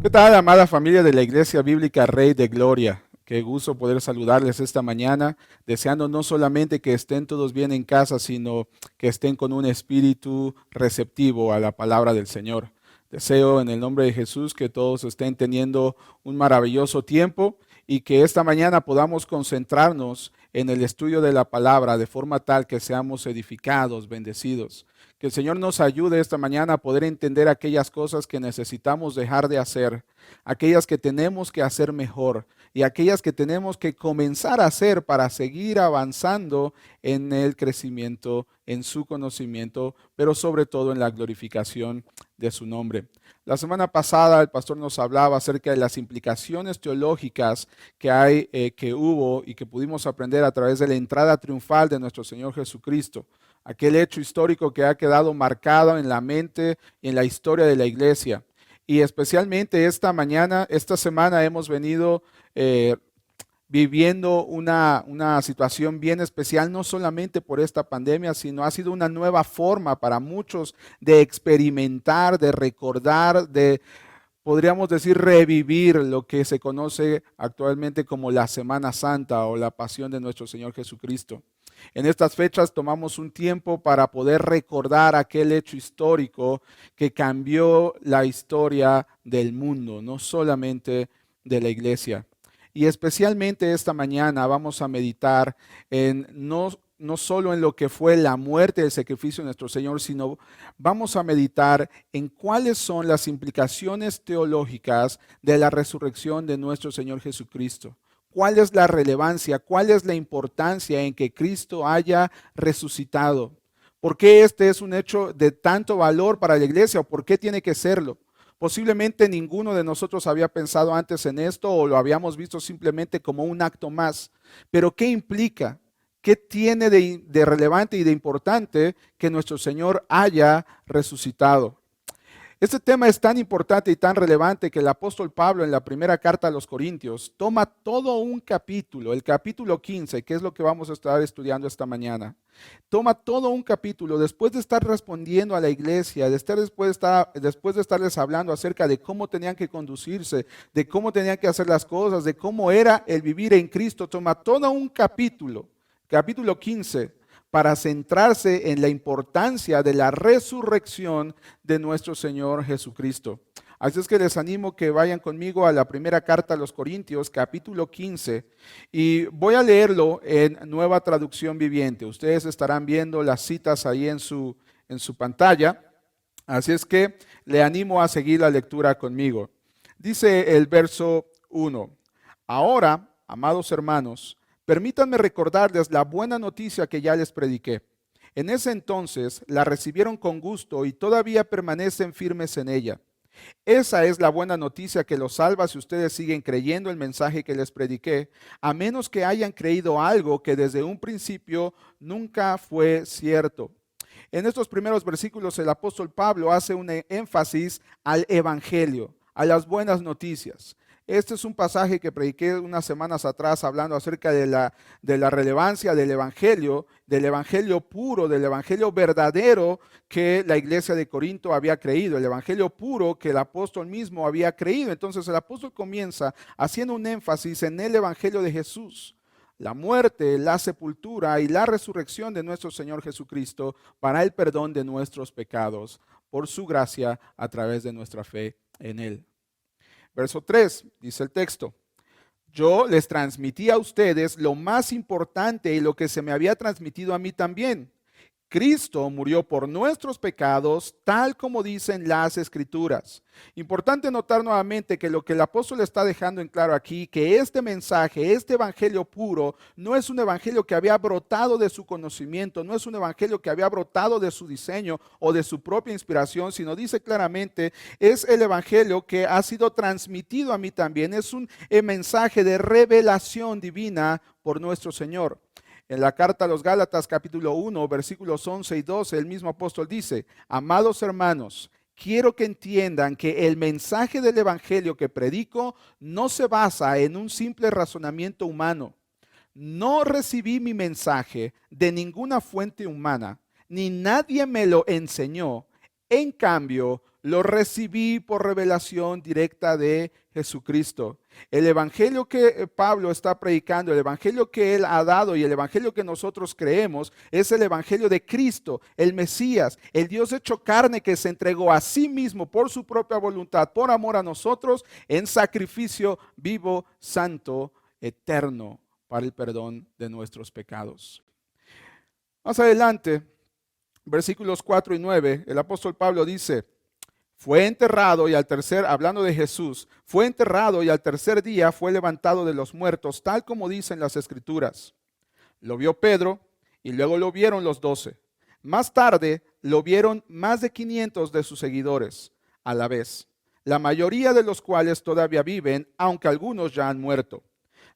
¿Qué tal, amada familia de la Iglesia Bíblica Rey de Gloria? Qué gusto poder saludarles esta mañana, deseando no solamente que estén todos bien en casa, sino que estén con un espíritu receptivo a la palabra del Señor. Deseo en el nombre de Jesús que todos estén teniendo un maravilloso tiempo y que esta mañana podamos concentrarnos en el estudio de la palabra de forma tal que seamos edificados, bendecidos. Que el Señor nos ayude esta mañana a poder entender aquellas cosas que necesitamos dejar de hacer, aquellas que tenemos que hacer mejor y aquellas que tenemos que comenzar a hacer para seguir avanzando en el crecimiento, en su conocimiento, pero sobre todo en la glorificación de su nombre. La semana pasada el pastor nos hablaba acerca de las implicaciones teológicas que hubo y que pudimos aprender a través de la entrada triunfal de nuestro Señor Jesucristo, aquel hecho histórico que ha quedado marcado en la mente y en la historia de la iglesia. Y especialmente esta semana hemos venido eh, viviendo una situación bien especial, no solamente por esta pandemia, sino ha sido una nueva forma para muchos de experimentar, de recordar, podríamos decir, revivir lo que se conoce actualmente como la Semana Santa o la Pasión de nuestro Señor Jesucristo. En estas fechas tomamos un tiempo para poder recordar aquel hecho histórico que cambió la historia del mundo, no solamente de la iglesia. Y especialmente esta mañana vamos a meditar en no solo en lo que fue la muerte del sacrificio de nuestro Señor, sino vamos a meditar en cuáles son las implicaciones teológicas de la resurrección de nuestro Señor Jesucristo. ¿Cuál es la relevancia? ¿Cuál es la importancia en que Cristo haya resucitado? ¿Por qué este es un hecho de tanto valor para la iglesia o por qué tiene que serlo? Posiblemente ninguno de nosotros había pensado antes en esto o lo habíamos visto simplemente como un acto más. Pero ¿qué implica? ¿Qué tiene de relevante y de importante que nuestro Señor haya resucitado? Este tema es tan importante y tan relevante que el apóstol Pablo en la primera carta a los Corintios toma todo un capítulo, el capítulo 15, que es lo que vamos a estar estudiando esta mañana. Toma todo un capítulo después de estar respondiendo a la iglesia, después de estarles hablando acerca de cómo tenían que conducirse, de cómo tenían que hacer las cosas, de cómo era el vivir en Cristo. Toma todo un capítulo, capítulo 15, para centrarse en la importancia de la resurrección de nuestro Señor Jesucristo. Así es que les animo que vayan conmigo a la primera carta a los Corintios, capítulo 15, y voy a leerlo en Nueva Traducción Viviente. Ustedes estarán viendo las citas ahí en su pantalla, así es que le animo a seguir la lectura conmigo. Dice el verso 1: Ahora, amados hermanos, permítanme recordarles la buena noticia que ya les prediqué. En ese entonces la recibieron con gusto y todavía permanecen firmes en ella. Esa es la buena noticia que los salva si ustedes siguen creyendo el mensaje que les prediqué, a menos que hayan creído algo que desde un principio nunca fue cierto. En estos primeros versículos el apóstol Pablo hace un énfasis al evangelio, a las buenas noticias. Este es un pasaje que prediqué unas semanas atrás hablando acerca de la relevancia del evangelio puro, del evangelio verdadero que la iglesia de Corinto había creído, el evangelio puro que el apóstol mismo había creído. Entonces el apóstol comienza haciendo un énfasis en el evangelio de Jesús, la muerte, la sepultura y la resurrección de nuestro Señor Jesucristo para el perdón de nuestros pecados, por su gracia a través de nuestra fe en Él. Verso 3, dice el texto: Yo les transmití a ustedes lo más importante y lo que se me había transmitido a mí también. Cristo murió por nuestros pecados, tal como dicen las Escrituras. Importante notar nuevamente que lo que el apóstol está dejando en claro aquí, que este mensaje, este evangelio puro, no es un evangelio que había brotado de su conocimiento, no es un evangelio que había brotado de su diseño o de su propia inspiración, sino dice claramente, es el evangelio que ha sido transmitido a mí también. Es un mensaje de revelación divina por nuestro Señor. En la carta a los Gálatas capítulo 1, versículos 11 y 12, el mismo apóstol dice: Amados hermanos, quiero que entiendan que el mensaje del evangelio que predico no se basa en un simple razonamiento humano. No recibí mi mensaje de ninguna fuente humana, ni nadie me lo enseñó. En cambio, lo recibí por revelación directa de Jesucristo. El evangelio que Pablo está predicando, el evangelio que él ha dado y el evangelio que nosotros creemos es el evangelio de Cristo, el Mesías, el Dios hecho carne que se entregó a sí mismo por su propia voluntad, por amor a nosotros, en sacrificio vivo, santo, eterno, para el perdón de nuestros pecados. Más adelante, versículos 4 y 9, el apóstol Pablo dice: fue enterrado y hablando de Jesús, fue enterrado y al tercer día fue levantado de los muertos, tal como dicen las Escrituras. Lo vio Pedro y luego lo vieron los 12. Más tarde lo vieron más de 500 de sus seguidores a la vez, la mayoría de los cuales todavía viven, aunque algunos ya han muerto.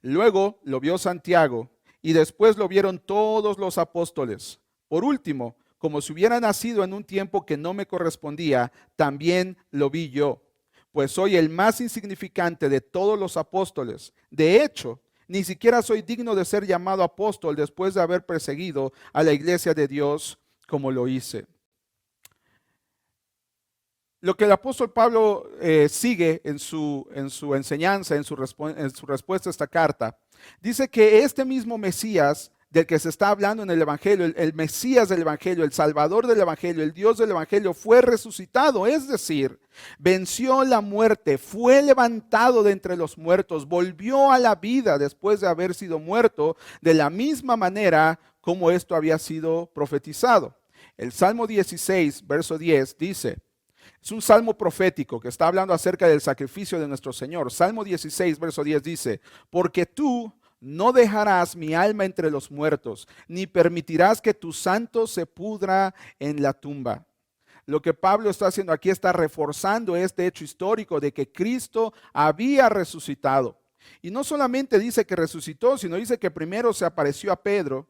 Luego lo vio Santiago y después lo vieron todos los apóstoles. Por último, como si hubiera nacido en un tiempo que no me correspondía, también lo vi yo, pues soy el más insignificante de todos los apóstoles. De hecho, ni siquiera soy digno de ser llamado apóstol después de haber perseguido a la iglesia de Dios como lo hice. Lo que el apóstol Pablo sigue en su enseñanza, en su respuesta a esta carta, dice que este mismo Mesías del que se está hablando en el Evangelio, el Mesías del Evangelio, el Salvador del Evangelio, el Dios del Evangelio, fue resucitado, es decir, venció la muerte, fue levantado de entre los muertos, volvió a la vida después de haber sido muerto, de la misma manera como esto había sido profetizado. El Salmo 16, verso 10 dice, es un salmo profético que está hablando acerca del sacrificio de nuestro Señor. Salmo 16, verso 10 dice, porque tú no dejarás mi alma entre los muertos, ni permitirás que tu santo se pudra en la tumba. Lo que Pablo está haciendo aquí está reforzando este hecho histórico de que Cristo había resucitado. Y no solamente dice que resucitó, sino dice que primero se apareció a Pedro.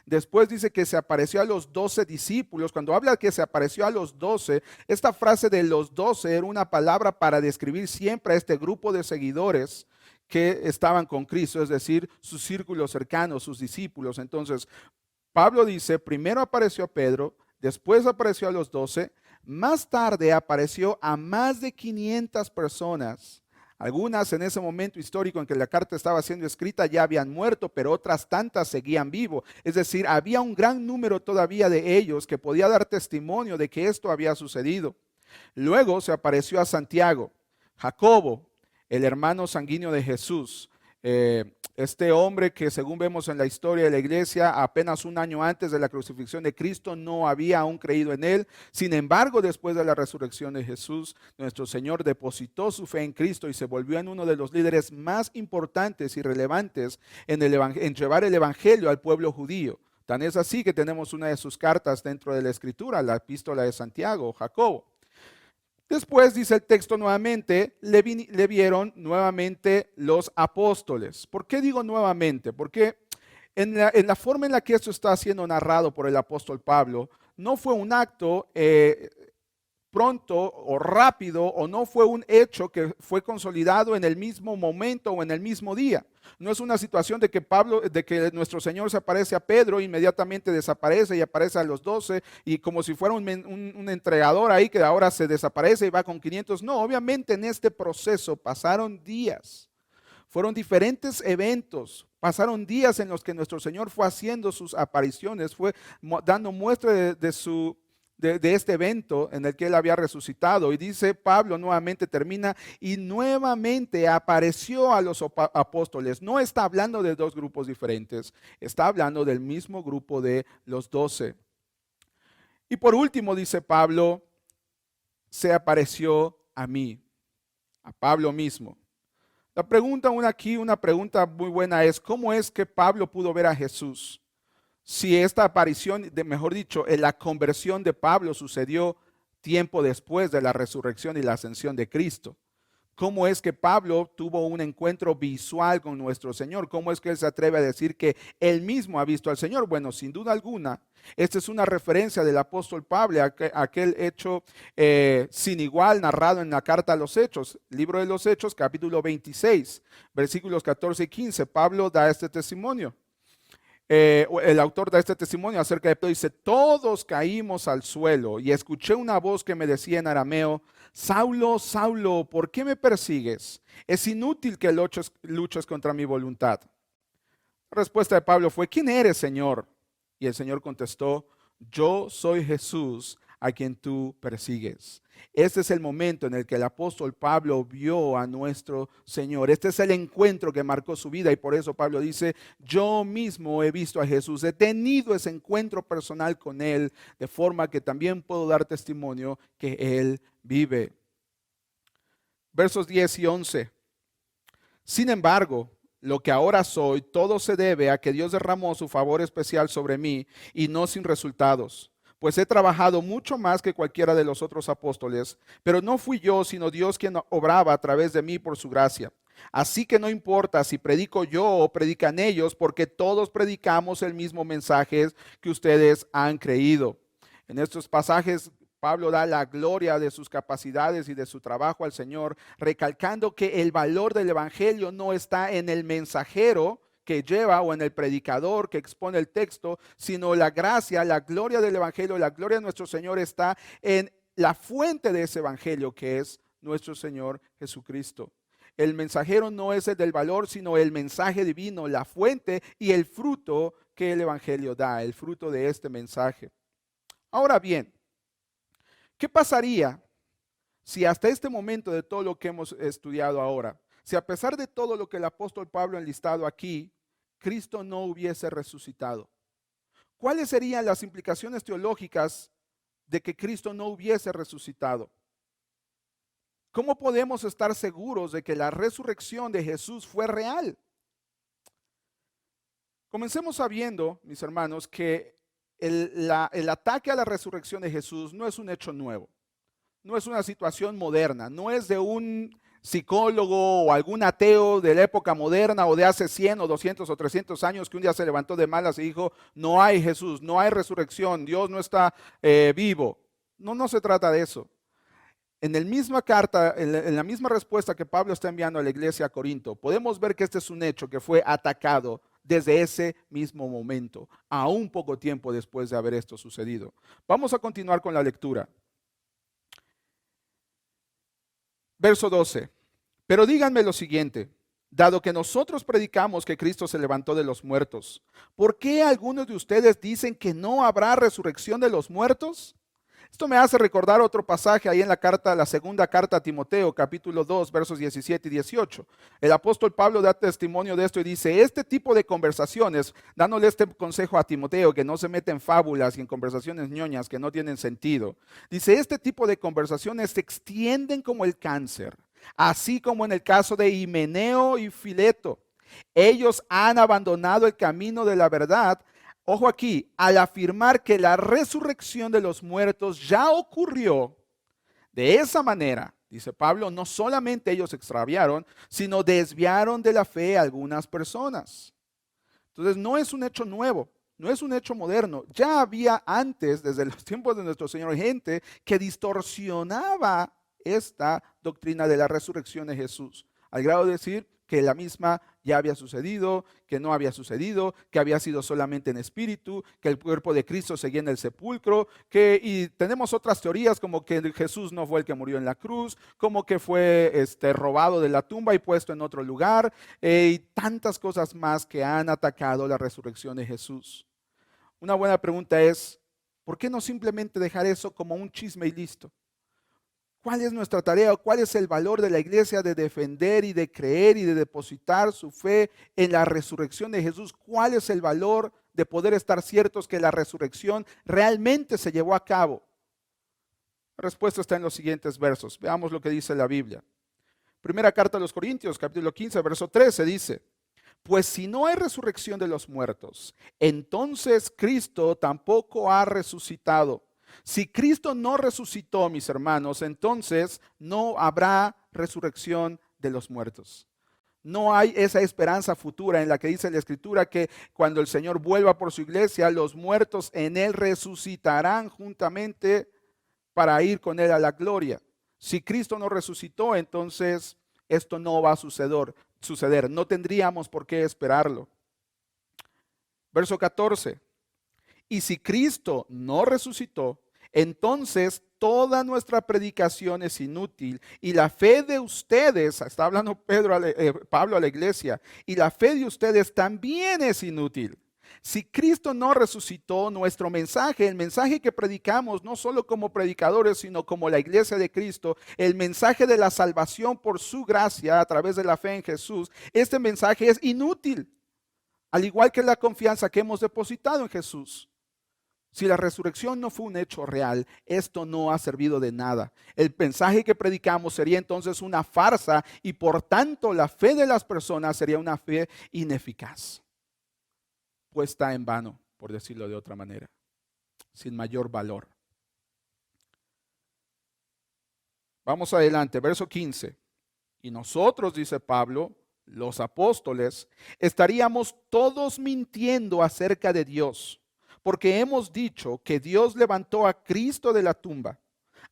Después dice que se apareció a los 12 discípulos. Cuando habla que se apareció a los 12, esta frase de los 12 era una palabra para describir siempre a este grupo de seguidores que estaban con Cristo, es decir, su círculo cercano, sus discípulos. Entonces, Pablo dice, primero apareció a Pedro, después apareció a los 12, más tarde apareció a más de 500 personas. Algunas en ese momento histórico en que la carta estaba siendo escrita ya habían muerto, pero otras tantas seguían vivos. Es decir, había un gran número todavía de ellos que podía dar testimonio de que esto había sucedido. Luego se apareció a Santiago, Jacobo, el hermano sanguíneo de Jesús, este hombre que según vemos en la historia de la iglesia, apenas un año antes de la crucifixión de Cristo no había aún creído en él. Sin embargo, después de la resurrección de Jesús, nuestro Señor depositó su fe en Cristo y se volvió en uno de los líderes más importantes y relevantes en llevar el evangelio al pueblo judío. Tan es así que tenemos una de sus cartas dentro de la Escritura, la epístola de Santiago, Jacobo. Después dice el texto nuevamente, le vieron nuevamente los apóstoles. ¿Por qué digo nuevamente? Porque en la forma en la que esto está siendo narrado por el apóstol Pablo, no fue un acto pronto o rápido, o no fue un hecho que fue consolidado en el mismo momento o en el mismo día. No es una situación de que nuestro Señor se aparece a Pedro, inmediatamente desaparece y aparece a los 12 y como si fuera un entregador ahí que ahora se desaparece y va con 500. No, obviamente en este proceso pasaron días. Fueron diferentes eventos, pasaron días en los que nuestro Señor fue haciendo sus apariciones, fue dando muestra de este evento en el que él había resucitado. Y dice Pablo nuevamente, termina, y nuevamente apareció a los apóstoles. No está hablando de dos grupos diferentes, está hablando del mismo grupo de los 12. Y por último, dice Pablo, se apareció a mí, a Pablo mismo. La pregunta una pregunta muy buena es, ¿cómo es que Pablo pudo ver a Jesús? Si esta aparición, mejor dicho, la conversión de Pablo sucedió tiempo después de la resurrección y la ascensión de Cristo. ¿Cómo es que Pablo tuvo un encuentro visual con nuestro Señor? ¿Cómo es que él se atreve a decir que él mismo ha visto al Señor? Bueno, sin duda alguna, esta es una referencia del apóstol Pablo a aquel hecho sin igual narrado en la carta a los Hechos, libro de los Hechos, capítulo 26, versículos 14 y 15. Pablo da este testimonio. El autor da este testimonio acerca de Pedro. Dice, todos caímos al suelo y escuché una voz que me decía en arameo, Saulo, Saulo, ¿por qué me persigues? Es inútil que luches contra mi voluntad. La respuesta de Pablo fue, ¿quién eres, Señor? Y el Señor contestó, yo soy Jesús a quien tú persigues. Este es el momento en el que el apóstol Pablo vio a nuestro Señor. Este es el encuentro que marcó su vida y por eso Pablo dice, yo mismo he visto a Jesús, he tenido ese encuentro personal con Él, de forma que también puedo dar testimonio que Él vive. Versos 10 y 11. Sin embargo, lo que ahora soy, todo se debe a que Dios derramó su favor especial sobre mí y no sin resultados. Pues he trabajado mucho más que cualquiera de los otros apóstoles, pero no fui yo, sino Dios quien obraba a través de mí por su gracia. Así que no importa si predico yo o predican ellos, porque todos predicamos el mismo mensaje que ustedes han creído. En estos pasajes Pablo da la gloria de sus capacidades y de su trabajo al Señor, recalcando que el valor del Evangelio no está en el mensajero que lleva o en el predicador que expone el texto, sino la gracia, la gloria del Evangelio, la gloria de nuestro Señor está en la fuente de ese Evangelio que es nuestro Señor Jesucristo. El mensajero no es el del valor, sino el mensaje divino, la fuente y el fruto que el Evangelio da, el fruto de este mensaje. Ahora bien, ¿qué pasaría si hasta este momento de todo lo que hemos estudiado ahora, si a pesar de todo lo que el apóstol Pablo ha enlistado aquí, Cristo no hubiese resucitado? ¿Cuáles serían las implicaciones teológicas de que Cristo no hubiese resucitado? ¿Cómo podemos estar seguros de que la resurrección de Jesús fue real? Comencemos sabiendo, mis hermanos, que el ataque a la resurrección de Jesús no es un hecho nuevo. No es una situación moderna, no es de un psicólogo o algún ateo de la época moderna o de hace 100 o 200 o 300 años que un día se levantó de malas y dijo, no hay Jesús, no hay resurrección, Dios no está vivo. No, no se trata de eso. En la misma carta, en la misma respuesta que Pablo está enviando a la iglesia a Corinto, podemos ver que este es un hecho que fue atacado desde ese mismo momento, aún poco tiempo después de haber esto sucedido. Vamos a continuar con la lectura. Verso 12. Pero díganme lo siguiente, dado que nosotros predicamos que Cristo se levantó de los muertos, ¿por qué algunos de ustedes dicen que no habrá resurrección de los muertos? Esto me hace recordar otro pasaje ahí en la segunda carta a Timoteo, capítulo 2, versos 17 y 18. El apóstol Pablo da testimonio de esto y dice, este tipo de conversaciones, dándole este consejo a Timoteo, que no se mete en fábulas y en conversaciones ñoñas que no tienen sentido. Dice, este tipo de conversaciones se extienden como el cáncer, así como en el caso de Himeneo y Fileto. Ellos han abandonado el camino de la verdad. Ojo aquí, al afirmar que la resurrección de los muertos ya ocurrió, de esa manera, dice Pablo, no solamente ellos se extraviaron, sino desviaron de la fe a algunas personas. Entonces no es un hecho nuevo, no es un hecho moderno. Ya había antes, desde los tiempos de nuestro Señor, gente que distorsionaba esta doctrina de la resurrección de Jesús, al grado de decir que la misma ya había sucedido, que no había sucedido, que había sido solamente en espíritu, que el cuerpo de Cristo seguía en el sepulcro, y tenemos otras teorías como que Jesús no fue el que murió en la cruz, como que fue robado de la tumba y puesto en otro lugar, y tantas cosas más que han atacado la resurrección de Jesús. Una buena pregunta es, ¿por qué no simplemente dejar eso como un chisme y listo? ¿Cuál es nuestra tarea? ¿Cuál es el valor de la iglesia de defender y de creer y de depositar su fe en la resurrección de Jesús? ¿Cuál es el valor de poder estar ciertos que la resurrección realmente se llevó a cabo? La respuesta está en los siguientes versos. Veamos lo que dice la Biblia. Primera carta a los Corintios, capítulo 15, verso 13 dice, pues si no hay resurrección de los muertos, entonces Cristo tampoco ha resucitado. Si Cristo no resucitó, mis hermanos, entonces no habrá resurrección de los muertos. No hay esa esperanza futura en la que dice la Escritura que cuando el Señor vuelva por su iglesia, los muertos en Él resucitarán juntamente para ir con Él a la gloria. Si Cristo no resucitó, entonces esto no va a suceder. No tendríamos por qué esperarlo. Verso 14. Y si Cristo no resucitó, entonces toda nuestra predicación es inútil y la fe de ustedes, está hablando Pablo a la iglesia, y la fe de ustedes también es inútil. Si Cristo no resucitó, nuestro mensaje, el mensaje que predicamos, no solo como predicadores, sino como la iglesia de Cristo, el mensaje de la salvación por su gracia a través de la fe en Jesús, este mensaje es inútil, al igual que la confianza que hemos depositado en Jesús. Si la resurrección no fue un hecho real, esto no ha servido de nada. El mensaje que predicamos sería entonces una farsa y por tanto la fe de las personas sería una fe ineficaz, puesta en vano, por decirlo de otra manera, sin mayor valor. Vamos adelante, verso 15. Y nosotros, dice Pablo, los apóstoles, estaríamos todos mintiendo acerca de Dios, porque hemos dicho que Dios levantó a Cristo de la tumba.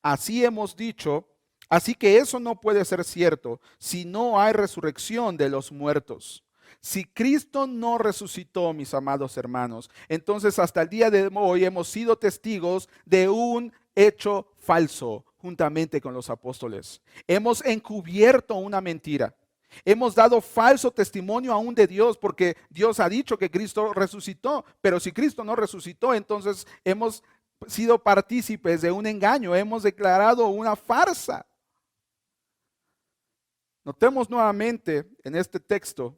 Así hemos dicho, así que eso no puede ser cierto si no hay resurrección de los muertos. Si Cristo no resucitó, mis amados hermanos, entonces hasta el día de hoy hemos sido testigos de un hecho falso juntamente con los apóstoles. Hemos encubierto una mentira. Hemos dado falso testimonio aún de Dios porque Dios ha dicho que Cristo resucitó, pero si Cristo no resucitó, entonces hemos sido partícipes de un engaño, hemos declarado una farsa. Notemos nuevamente en este texto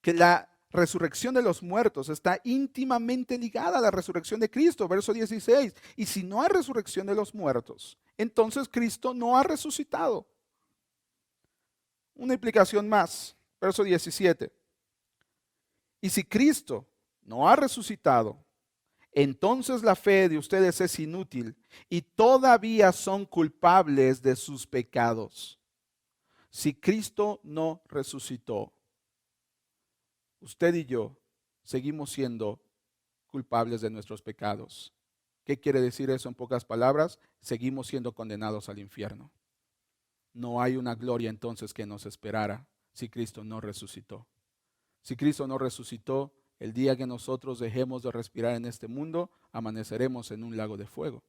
que la resurrección de los muertos está íntimamente ligada a la resurrección de Cristo, verso 16. Y si no hay resurrección de los muertos, entonces Cristo no ha resucitado. Una implicación más, verso 17. Y si Cristo no ha resucitado, entonces la fe de ustedes es inútil y todavía son culpables de sus pecados. Si Cristo no resucitó, usted y yo seguimos siendo culpables de nuestros pecados. ¿Qué quiere decir eso en pocas palabras? Seguimos siendo condenados al infierno. No hay una gloria entonces que nos esperara si Cristo no resucitó. Si Cristo no resucitó, el día que nosotros dejemos de respirar en este mundo, amaneceremos en un lago de fuego.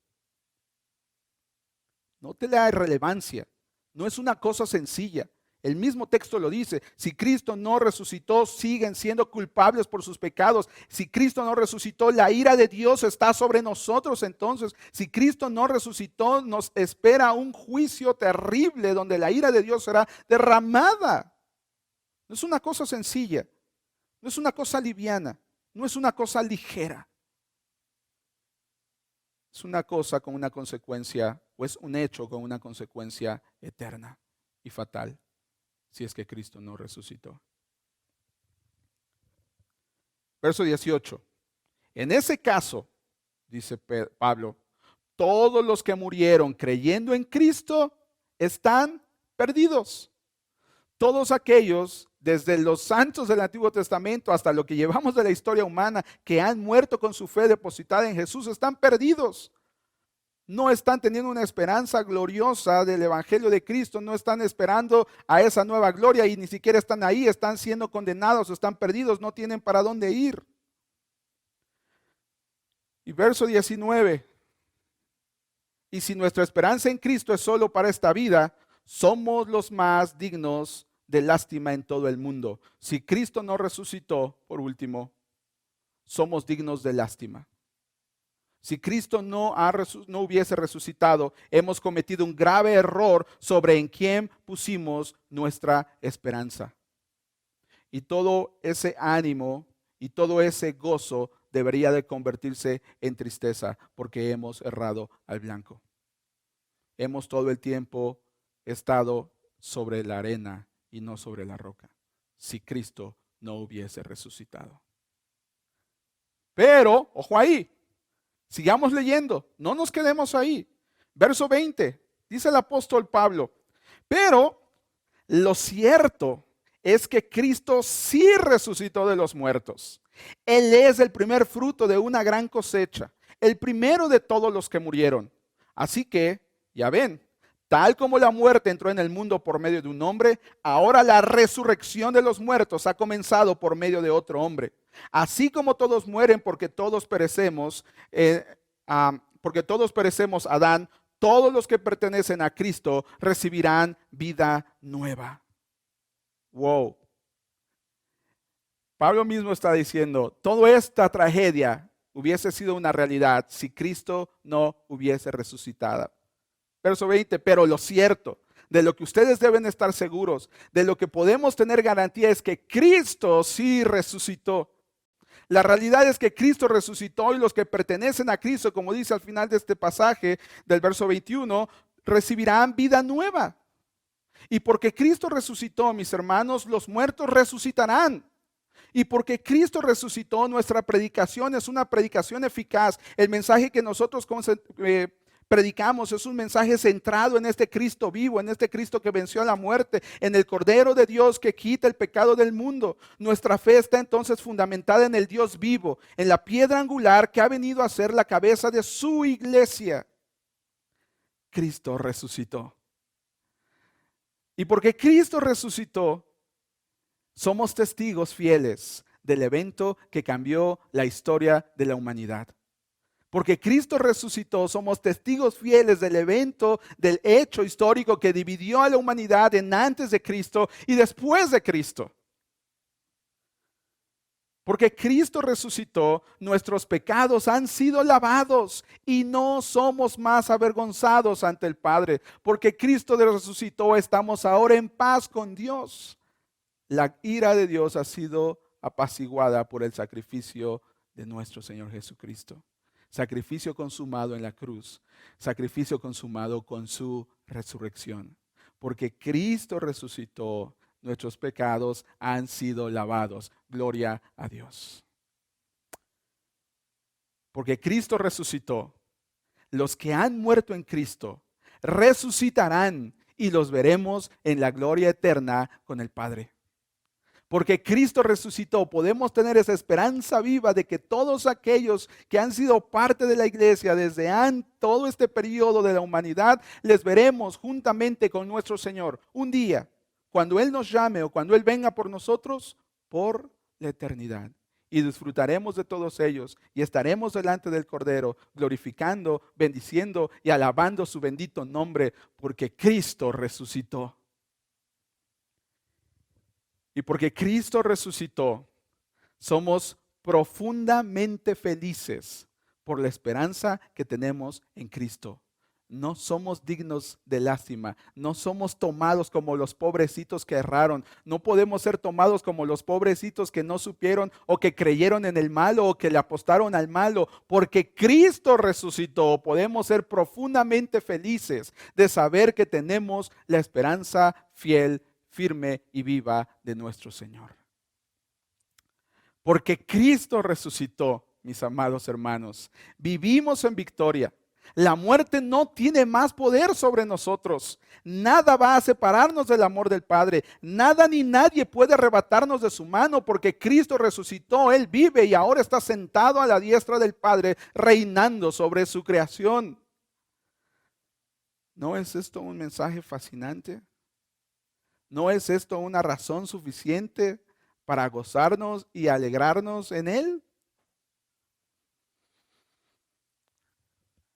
Note la irrelevancia. No es una cosa sencilla. El mismo texto lo dice. Si Cristo no resucitó, siguen siendo culpables por sus pecados. Si Cristo no resucitó, la ira de Dios está sobre nosotros. Entonces, si Cristo no resucitó, nos espera un juicio terrible donde la ira de Dios será derramada. No es una cosa sencilla. No es una cosa liviana. No es una cosa ligera. Es una cosa con una consecuencia, o es un hecho con una consecuencia eterna y fatal, si es que Cristo no resucitó. Verso 18. En ese caso, dice Pablo, todos los que murieron creyendo en Cristo están perdidos. Todos aquellos, desde los santos del Antiguo Testamento hasta lo que llevamos de la historia humana, que han muerto con su fe depositada en Jesús, están perdidos. No están teniendo una esperanza gloriosa del Evangelio de Cristo, no están esperando a esa nueva gloria y ni siquiera están ahí, están siendo condenados, están perdidos, no tienen para dónde ir. Y verso 19. Y si nuestra esperanza en Cristo es solo para esta vida, somos los más dignos de lástima en todo el mundo. Si Cristo no resucitó, por último, somos dignos de lástima. Si Cristo no hubiese resucitado, hemos cometido un grave error sobre en quién pusimos nuestra esperanza. Y todo ese ánimo y todo ese gozo debería de convertirse en tristeza porque hemos errado al blanco. Hemos todo el tiempo estado sobre la arena y no sobre la roca, si Cristo no hubiese resucitado. Pero, ojo ahí, sigamos leyendo, no nos quedemos ahí. Verso 20, dice el apóstol Pablo, pero lo cierto es que Cristo sí resucitó de los muertos. Él es el primer fruto de una gran cosecha, el primero de todos los que murieron. Así que, ya ven, tal como la muerte entró en el mundo por medio de un hombre, ahora la resurrección de los muertos ha comenzado por medio de otro hombre. Así como todos mueren porque todos perecemos, Adán, todos los que pertenecen a Cristo recibirán vida nueva. Wow. Pablo mismo está diciendo, toda esta tragedia hubiese sido una realidad si Cristo no hubiese resucitado. Verso 20, pero lo cierto, de lo que ustedes deben estar seguros, de lo que podemos tener garantía es que Cristo sí resucitó. La realidad es que Cristo resucitó y los que pertenecen a Cristo, como dice al final de este pasaje del verso 21, recibirán vida nueva. Y porque Cristo resucitó, mis hermanos, los muertos resucitarán. Y porque Cristo resucitó, nuestra predicación es una predicación eficaz. El mensaje que nosotros predicamos es un mensaje centrado en este Cristo vivo, en este Cristo que venció a la muerte, en el Cordero de Dios que quita el pecado del mundo. Nuestra fe está entonces fundamentada en el Dios vivo, en la piedra angular que ha venido a ser la cabeza de su iglesia. Cristo resucitó. Y porque Cristo resucitó, somos testigos fieles del evento que cambió la historia de la humanidad. Porque Cristo resucitó, somos testigos fieles del evento, del hecho histórico que dividió a la humanidad en antes de Cristo y después de Cristo. Porque Cristo resucitó, nuestros pecados han sido lavados y no somos más avergonzados ante el Padre. Porque Cristo resucitó, estamos ahora en paz con Dios. La ira de Dios ha sido apaciguada por el sacrificio de nuestro Señor Jesucristo. Sacrificio consumado en la cruz, sacrificio consumado con su resurrección. Porque Cristo resucitó, nuestros pecados han sido lavados. Gloria a Dios. Porque Cristo resucitó, los que han muerto en Cristo resucitarán y los veremos en la gloria eterna con el Padre. Porque Cristo resucitó, podemos tener esa esperanza viva de que todos aquellos que han sido parte de la iglesia desde todo este periodo de la humanidad, les veremos juntamente con nuestro Señor un día, cuando Él nos llame o cuando Él venga por nosotros, por la eternidad. Y disfrutaremos de todos ellos y estaremos delante del Cordero, glorificando, bendiciendo y alabando su bendito nombre, porque Cristo resucitó. Y porque Cristo resucitó, somos profundamente felices por la esperanza que tenemos en Cristo. No somos dignos de lástima, no somos tomados como los pobrecitos que erraron, no podemos ser tomados como los pobrecitos que no supieron o que creyeron en el malo o que le apostaron al malo. Porque Cristo resucitó, podemos ser profundamente felices de saber que tenemos la esperanza fiel, firme y viva de nuestro Señor. Porque Cristo resucitó, mis amados hermanos, vivimos en victoria. La muerte no tiene más poder sobre nosotros. Nada va a separarnos del amor del Padre. Nada ni nadie puede arrebatarnos de su mano, porque Cristo resucitó, Él vive y ahora está sentado a la diestra del Padre, reinando sobre su creación. ¿No es esto un mensaje fascinante? ¿No es esto una razón suficiente para gozarnos y alegrarnos en Él?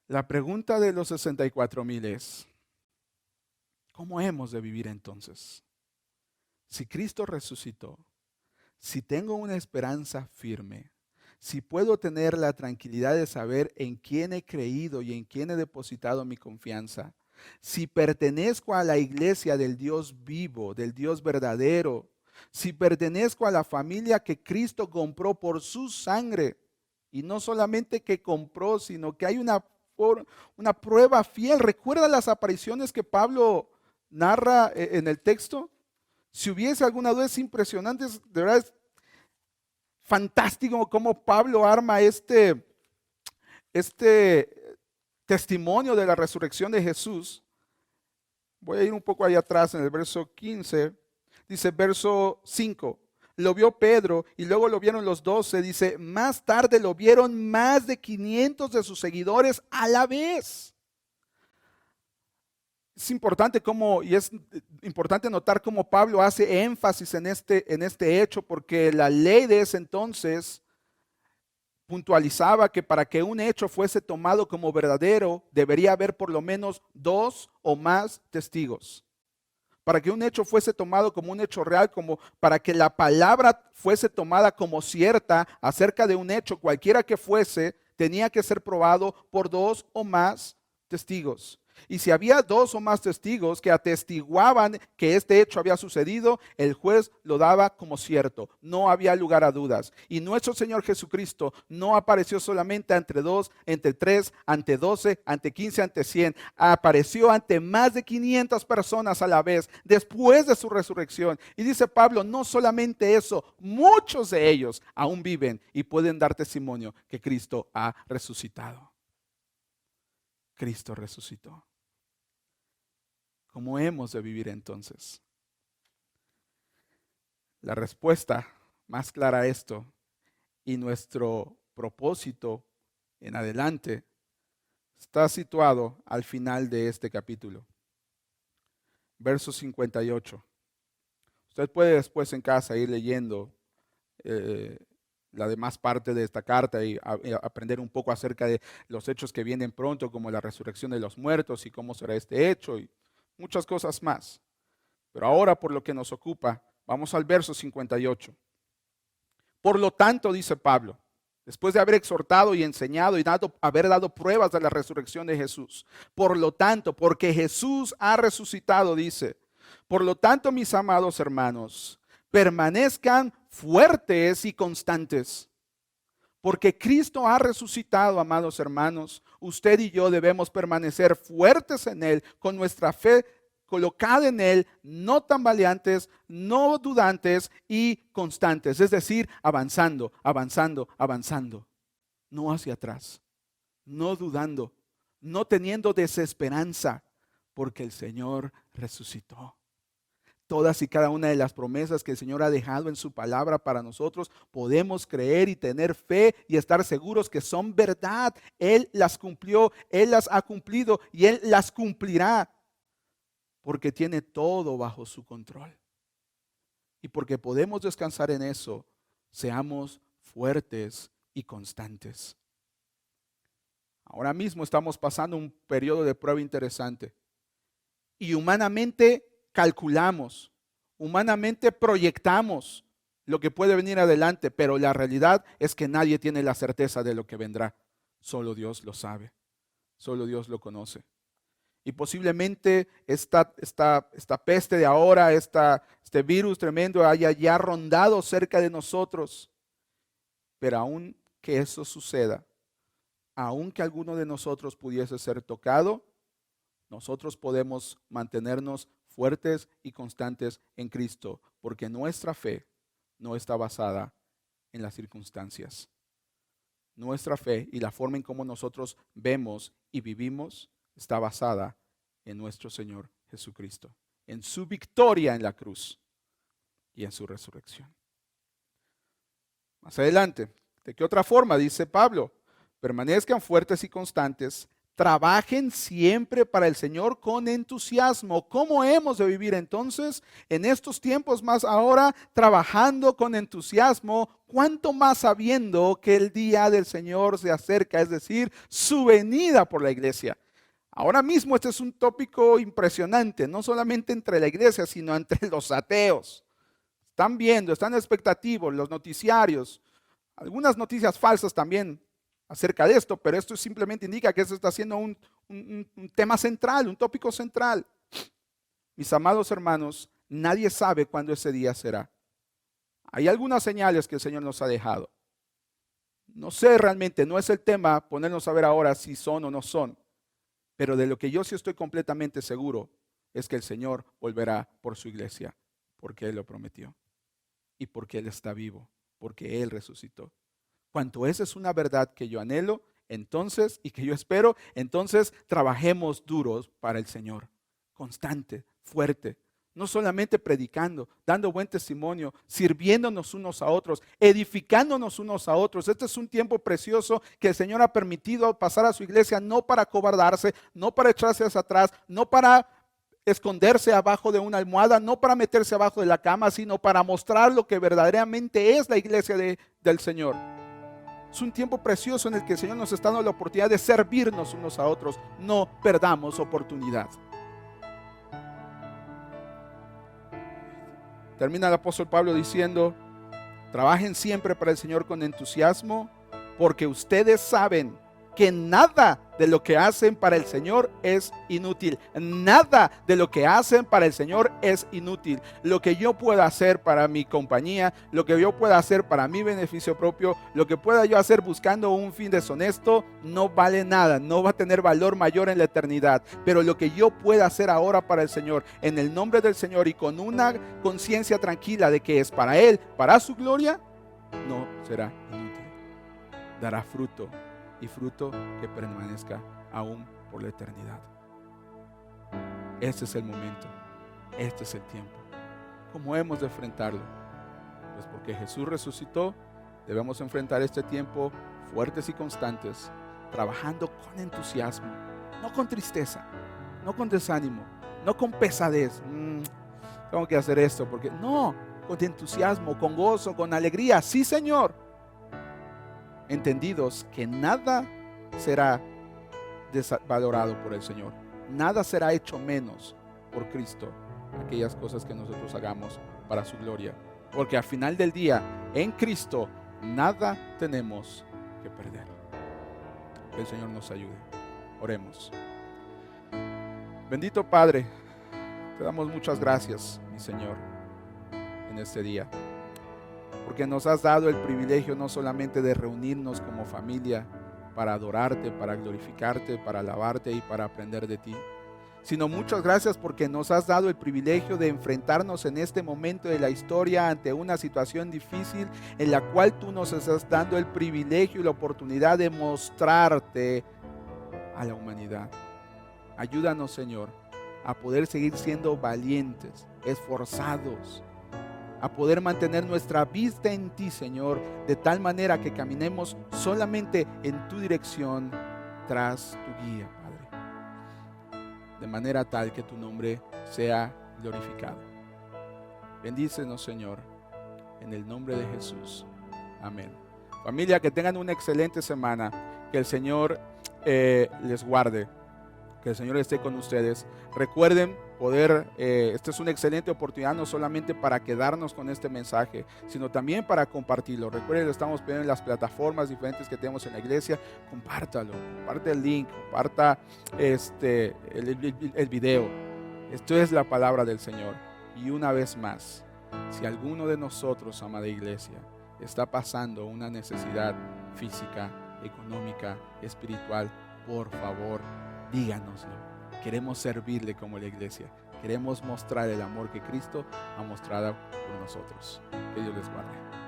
La pregunta de los 64,000 es, ¿cómo hemos de vivir entonces? Si Cristo resucitó, si tengo una esperanza firme, si puedo tener la tranquilidad de saber en quién he creído y en quién he depositado mi confianza, si pertenezco a la iglesia del Dios vivo, del Dios verdadero, si pertenezco a la familia que Cristo compró por su sangre, y no solamente que compró, sino que hay una prueba fiel. ¿Recuerda las apariciones que Pablo narra en el texto? Si hubiese alguna duda, es impresionante, de verdad es fantástico cómo Pablo arma este testimonio de la resurrección de Jesús. Voy a ir un poco allá atrás en el verso 15. Dice verso 5. Lo vio Pedro y luego lo vieron los 12. Dice, más tarde lo vieron más de 500 de sus seguidores a la vez. Es importante es importante notar cómo Pablo hace énfasis en este hecho, porque la ley de ese entonces puntualizaba que para que un hecho fuese tomado como verdadero, debería haber por lo menos dos o más testigos. Para que un hecho fuese tomado como un hecho real, como para que la palabra fuese tomada como cierta acerca de un hecho, cualquiera que fuese, tenía que ser probado por dos o más testigos. Y si había dos o más testigos que atestiguaban que este hecho había sucedido, el juez lo daba como cierto. No había lugar a dudas. Y nuestro Señor Jesucristo no apareció solamente ante dos, ante tres, ante 12, ante 15, ante 100. Apareció ante más de 500 personas a la vez después de su resurrección. Y dice Pablo, no solamente eso, muchos de ellos aún viven y pueden dar testimonio que Cristo ha resucitado. Cristo resucitó. ¿Cómo hemos de vivir entonces? La respuesta más clara a esto y nuestro propósito en adelante está situado al final de este capítulo. Verso 58. Usted puede después en casa ir leyendo la demás parte de esta carta y aprender un poco acerca de los hechos que vienen pronto, como la resurrección de los muertos y cómo será este hecho y muchas cosas más. Pero ahora, por lo que nos ocupa, vamos al verso 58. Por lo tanto, dice Pablo, después de haber exhortado y enseñado y haber dado pruebas de la resurrección de Jesús, por lo tanto, porque Jesús ha resucitado, dice, por lo tanto, mis amados hermanos, permanezcan fuertes y constantes. Porque Cristo ha resucitado, amados hermanos, usted y yo debemos permanecer fuertes en Él, con nuestra fe colocada en Él, no tambaleantes, no dudantes y constantes. Es decir, avanzando, avanzando, avanzando. No hacia atrás, no dudando, no teniendo desesperanza, porque el Señor resucitó. Todas y cada una de las promesas que el Señor ha dejado en su palabra para nosotros, podemos creer y tener fe y estar seguros que son verdad. Él las cumplió, Él las ha cumplido y Él las cumplirá, porque tiene todo bajo su control. Y porque podemos descansar en eso, seamos fuertes y constantes. Ahora mismo estamos pasando un periodo de prueba interesante. Y humanamente calculamos, humanamente proyectamos lo que puede venir adelante, pero la realidad es que nadie tiene la certeza de lo que vendrá. Solo Dios lo sabe, solo Dios lo conoce. Y posiblemente esta peste de ahora, este virus tremendo haya ya rondado cerca de nosotros. Pero aun que eso suceda, aun que alguno de nosotros pudiese ser tocado, nosotros podemos mantenernos fuertes y constantes en Cristo, porque nuestra fe no está basada en las circunstancias. Nuestra fe y la forma en cómo nosotros vemos y vivimos está basada en nuestro Señor Jesucristo, en su victoria en la cruz y en su resurrección. Más adelante, ¿de qué otra forma? Dice Pablo, permanezcan fuertes y constantes, trabajen siempre para el Señor con entusiasmo. ¿Cómo hemos de vivir entonces en estos tiempos más ahora trabajando con entusiasmo? ¿Cuánto más sabiendo que el día del Señor se acerca, es decir, su venida por la iglesia? Ahora mismo este es un tópico impresionante, no solamente entre la iglesia, sino entre los ateos. Están viendo, están expectativos, los noticiarios, algunas noticias falsas también acerca de esto, pero esto simplemente indica que esto está siendo un tema central, un tópico central. Mis amados hermanos, nadie sabe cuándo ese día será. Hay algunas señales que el Señor nos ha dejado. No sé realmente, no es el tema ponernos a ver ahora si son o no son, pero de lo que yo sí estoy completamente seguro es que el Señor volverá por su iglesia, porque Él lo prometió y porque Él está vivo, porque Él resucitó. Cuanto esa es una verdad que yo anhelo, entonces, y que yo espero, entonces trabajemos duros para el Señor, constante, fuerte, no solamente predicando, dando buen testimonio, sirviéndonos unos a otros, edificándonos unos a otros. Este es un tiempo precioso que el Señor ha permitido pasar a su iglesia, no para acobardarse, no para echarse hacia atrás, no para esconderse abajo de una almohada, no para meterse abajo de la cama, sino para mostrar lo que verdaderamente es la iglesia del Señor. Es un tiempo precioso en el que el Señor nos está dando la oportunidad de servirnos unos a otros. No perdamos oportunidad. Termina el apóstol Pablo diciendo: trabajen siempre para el Señor con entusiasmo, porque ustedes saben que nada de lo que hacen para el Señor es inútil. Nada de lo que hacen para el Señor es inútil. Lo que yo pueda hacer para mi compañía, lo que yo pueda hacer para mi beneficio propio, lo que pueda yo hacer buscando un fin deshonesto, no vale nada, no va a tener valor mayor en la eternidad. Pero lo que yo pueda hacer ahora para el Señor, en el nombre del Señor y con una conciencia tranquila de que es para Él, para su gloria, no será inútil. Dará fruto, y fruto que permanezca aún por la eternidad. Este es el momento, este es el tiempo. ¿Cómo hemos de enfrentarlo? Pues porque Jesús resucitó, debemos enfrentar este tiempo fuertes y constantes, trabajando con entusiasmo, no con tristeza, no con desánimo, no con pesadez. Tengo que hacer esto porque no, con entusiasmo, con gozo, con alegría. Sí, Señor. Entendidos que nada será desvalorado por el Señor, nada será hecho menos por Cristo, aquellas cosas que nosotros hagamos para su gloria, porque al final del día, en Cristo, nada tenemos que perder. Que el Señor nos ayude. Oremos. Bendito Padre, te damos muchas gracias, mi Señor, en este día, porque nos has dado el privilegio no solamente de reunirnos como familia para adorarte, para glorificarte, para alabarte y para aprender de ti, sino muchas gracias porque nos has dado el privilegio de enfrentarnos en este momento de la historia ante una situación difícil en la cual tú nos estás dando el privilegio y la oportunidad de mostrarte a la humanidad. Ayúdanos, Señor, a poder seguir siendo valientes, esforzados, a poder mantener nuestra vista en ti, Señor, de tal manera que caminemos solamente en tu dirección, tras tu guía, Padre, de manera tal que tu nombre sea glorificado. Bendícenos, Señor, en el nombre de Jesús. Amén. Familia, que tengan una excelente semana, que el Señor les guarde, que el Señor esté con ustedes. Recuerden poder, esta es una excelente oportunidad no solamente para quedarnos con este mensaje, sino también para compartirlo. Recuerden, lo estamos pidiendo en las plataformas diferentes que tenemos en la iglesia. Compártalo, comparte el link, comparta el video. Esto es la palabra del Señor. Y una vez más, si alguno de nosotros, amada iglesia, está pasando una necesidad física, económica, espiritual, por favor, díganoslo. Queremos servirle como la iglesia. Queremos mostrar el amor que Cristo ha mostrado por nosotros. Que Dios les guarde.